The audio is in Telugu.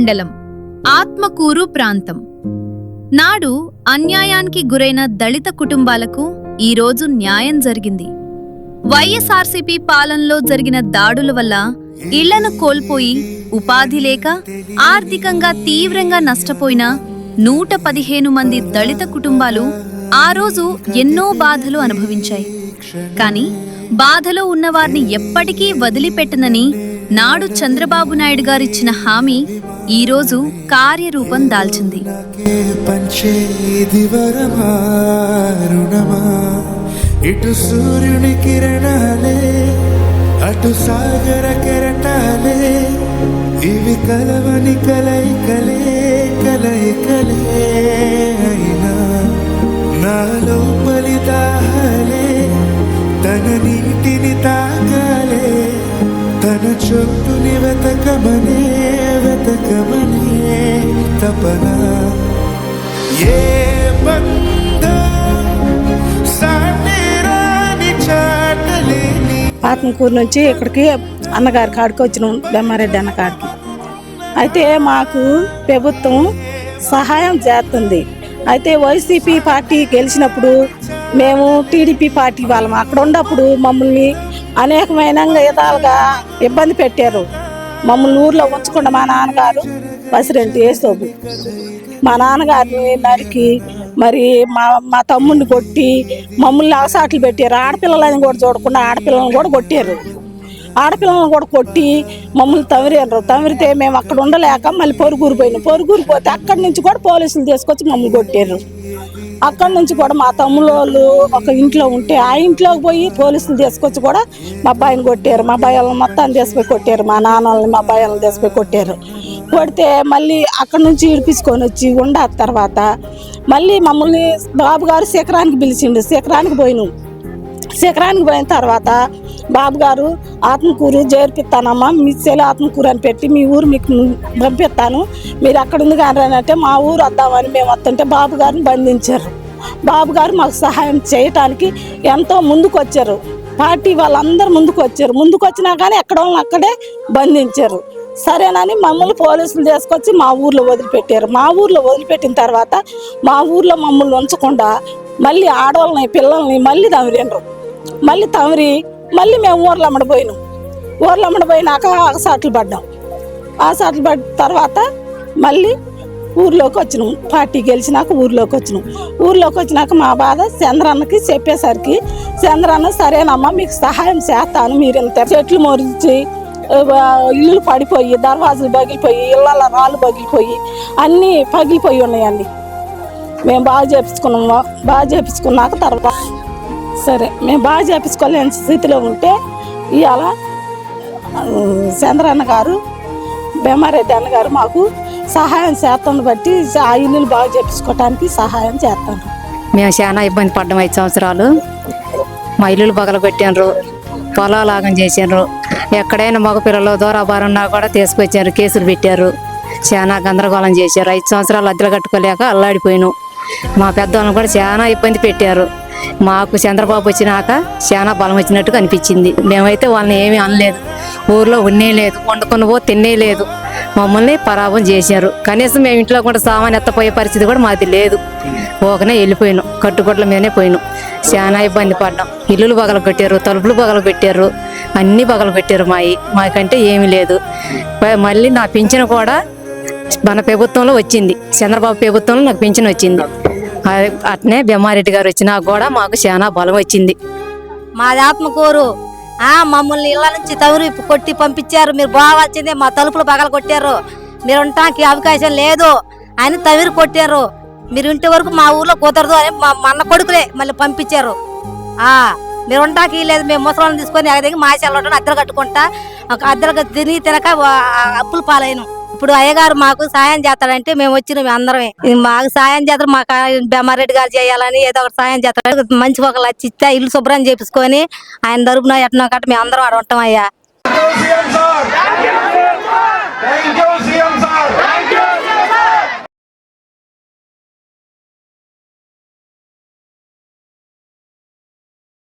మండలం ఆత్మకూరు ప్రాంతం. నాడు అన్యాయానికి గురైన దళిత కుటుంబాలకు ఈరోజు న్యాయం జరిగింది. వైఎస్ఆర్సీపీ పాలనలో జరిగిన దాడుల వల్ల ఇళ్లను కోల్పోయి ఉపాధి లేక ఆర్థికంగా తీవ్రంగా నష్టపోయిన 115 మంది దళిత కుటుంబాలు ఆ రోజు ఎన్నో బాధలు అనుభవించాయి. కాని బాధలో ఉన్నవారిని ఎప్పటికీ వదిలిపెట్టనని నాడు చంద్రబాబు నాయుడు గారిచ్చిన హామీ ఈరోజు కార్యరూపం దాల్చింది. ఇటు సూర్యుని కిరణాలే అటు సాగర కెరటాలే ఇవి కలవని కలయికలే కలయికలే అయినా నాలో ఫలితాలే తన నీటిని తాగాలే తన చోటుని వెతకమనే వెతకమనే తపన ఏ ఆత్మకూరు నుంచి ఇక్కడికి అన్నగారి కాడికి వచ్చినాం, బెమ్మారెడ్డి అన్న కాడికి. అయితే మాకు ప్రభుత్వం సహాయం చేస్తుంది. అయితే వైసీపీ పార్టీ గెలిచినప్పుడు మేము టీడీపీ పార్టీ వాళ్ళం అక్కడ ఉన్నప్పుడు మమ్మల్ని అనేకమైన విధాలుగా ఇబ్బంది పెట్టారు. మమ్మల్ని ఊర్లో ఉంచకుండా మా నాన్నగారు ప్రెసిడెంట్ ఏసోబు మా నాన్నగారిని నరికి మరి మా తమ్ముడిని కొట్టి మమ్మల్ని అవసాట్లు పెట్టారు. ఆడపిల్లలని కూడా చూడకుండా ఆడపిల్లలను కూడా కొట్టారు. ఆడపిల్లలను కూడా కొట్టి మమ్మల్ని తమిరారు. తమిరితే మేము అక్కడ ఉండలేక మళ్ళీ పొరుగురు పోయినాం. పొరుగురు పోతే అక్కడి నుంచి కూడా పోలీసులు తీసుకొచ్చి మమ్మల్ని కొట్టారు. అక్కడి నుంచి కూడా మా తమ్ముళ్ళు ఒక ఇంట్లో ఉంటే ఆ ఇంట్లోకి పోయి పోలీసులు తీసుకొచ్చి కూడా మా అబ్బాయిని కొట్టారు. మా అబ్బాయి వాళ్ళని మొత్తాన్ని తీసుకుపోయి కొట్టారు. మా నాన్న వాళ్ళని మా అబ్బాయి వాళ్ళని తీసుకుపోయి కొట్టారు. కొడితే మళ్ళీ అక్కడి నుంచి ఇడిపించుకొని వచ్చి ఉండ తర్వాత మళ్ళీ మమ్మల్ని బాబు గారు శిఖరానికి పిలిచిండు. శిఖరానికి పోయినాం. శిఖరానికి పోయిన తర్వాత బాబు గారు ఆత్మకూరు చేర్పిస్తానమ్మా, మీ చెల్లి ఆత్మకూరు అని పెట్టి మీ ఊరు మీకు పంపిస్తాను, మీరు అక్కడ ఉంది కానీ అంటే మా ఊరు వద్దామని మేము వస్తుంటే బాబు గారిని బంధించారు. బాబు గారు మాకు సహాయం చేయటానికి ఎంతో ముందుకు వచ్చారు. పార్టీ వాళ్ళందరూ ముందుకు వచ్చారు. ముందుకు వచ్చినా కానీ ఎక్కడ వాళ్ళని అక్కడే బంధించారు. సరేనని మమ్మల్ని పోలీసులు తీసుకొచ్చి మా ఊర్లో వదిలిపెట్టారు. మా ఊర్లో వదిలిపెట్టిన తర్వాత మా ఊర్లో మమ్మల్ని ఉంచకుండా మళ్ళీ ఆడవాళ్ళని పిల్లల్ని మళ్ళీ తమిరిండ్రు. మళ్ళీ తమిరి మళ్ళీ మేము ఊర్లమ్మడ పోయినాం. ఊర్లమ్మడ పోయినాక ఆసాట్లు పడ్డాం. ఆసాట్లు పడ్డ తర్వాత మళ్ళీ ఊర్లోకి వచ్చినాం. పార్టీ గెలిచినాక ఊర్లోకి వచ్చినాం. ఊర్లోకి వచ్చినాక మా బాధ చంద్రన్నకి చెప్పేసరికి చంద్రన్న సరేనమ్మా మీకు సహాయం చేస్తాను, మీరు ఇంత చెట్లు మొరిచి ఇల్లు పడిపోయి దర్వాజులు పగిలిపోయి ఇళ్ళ రాళ్ళు పగిలిపోయి అన్నీ పగిలిపోయి ఉన్నాయండి. మేము బాగా చేపించుకున్నాము. బాగా చేపించుకున్నాక తర్వాత సరే మేము బాగా చేపించుకోలేని స్థితిలో ఉంటే ఇవాళ చంద్రన్న గారు బెమ్మారెడ్డి అన్నగారు మాకు సహాయం చేస్తాను బట్టి ఆ ఇల్లులు బాగా చేపించుకోవటానికి సహాయం చేస్తాను. మేము చాలా ఇబ్బంది పడ్డాం. 5 సంవత్సరాలు మా ఇల్లులు పగలగొట్టినారు, పొలాలు ఆగం చేసినారు. ఎక్కడైనా మగ పిల్లలు దూరాబారున్నా కూడా తీసుకొచ్చారు, కేసులు పెట్టారు, చాలా గందరగోళం చేశారు. 5 సంవత్సరాలు అద్దెలు కట్టుకోలేక అల్లాడిపోయినాం. మా పెద్దవాళ్ళని కూడా చాలా ఇబ్బంది పెట్టారు. మాకు చంద్రబాబు వచ్చినాక చాలా బలం వచ్చినట్టుగా అనిపించింది. మేమైతే వాళ్ళని ఏమీ అనలేదు, ఊర్లో ఉన్నే లేదు, వండుకొని తినే లేదు, మమ్మల్ని పరాభం చేశారు. కనీసం మేము ఇంట్లో కూడా సామాన్ ఎత్తపోయే పరిస్థితి కూడా మాది లేదు. ఓకనే వెళ్ళిపోయినాం, కట్టుబట్ల మీదనే పోయినాం. చాలా ఇబ్బంది పడ్డాం. ఇల్లులు పగల పెట్టారు, తలుపులు పగల పెట్టారు, అన్నీ పగల పెట్టారు. మాకంటే ఏమీ లేదు. మళ్ళీ నా పింఛను కూడా మన ప్రభుత్వంలో వచ్చింది, చంద్రబాబు ప్రభుత్వంలో నాకు పింఛను వచ్చింది. అట్నే బెమ్మారెడ్డి గారు వచ్చినా కూడా మాకు చాలా బలం వచ్చింది. మాది ఆత్మకూరు. మమ్మల్ని ఇళ్ళ నుంచి తవరి కొట్టి పంపించారు. మీరు బాగాల్సిందే, మా తలుపులు పగల కొట్టారు, మీరు ఉండటానికి అవకాశం లేదు అని తవిరి కొట్టారు. మీరు ఇంటి వరకు మా ఊర్లో కుదరదు అని మా అన్న కొడుకులే మళ్ళీ పంపించారు. మీరు ఉండటానికి లేదు, మేము ముసలాన్ని తీసుకొని ఎగదిగి మాసాలు అద్దెలు కట్టుకుంటా అద్దెలు తిని తినక అప్పులు పాలైన. ఇప్పుడు అయ్యగారు మాకు సాయం చేస్తాడంటే మేము వచ్చినాం అందరమే. మాకు సాయం చేస్తారు, మాకు బెమ్మారెడ్డి గారు చేయాలని ఏదో ఒకటి సాయం చేస్తాడు. మంచి ఒక లచ్చి ఇచ్చా ఇల్లు శుభ్రం చేపించుకొని ఆయన తరపున ఎట్లా కట్ట మేము అందరం ఆడ ఉంటాం. అయ్యా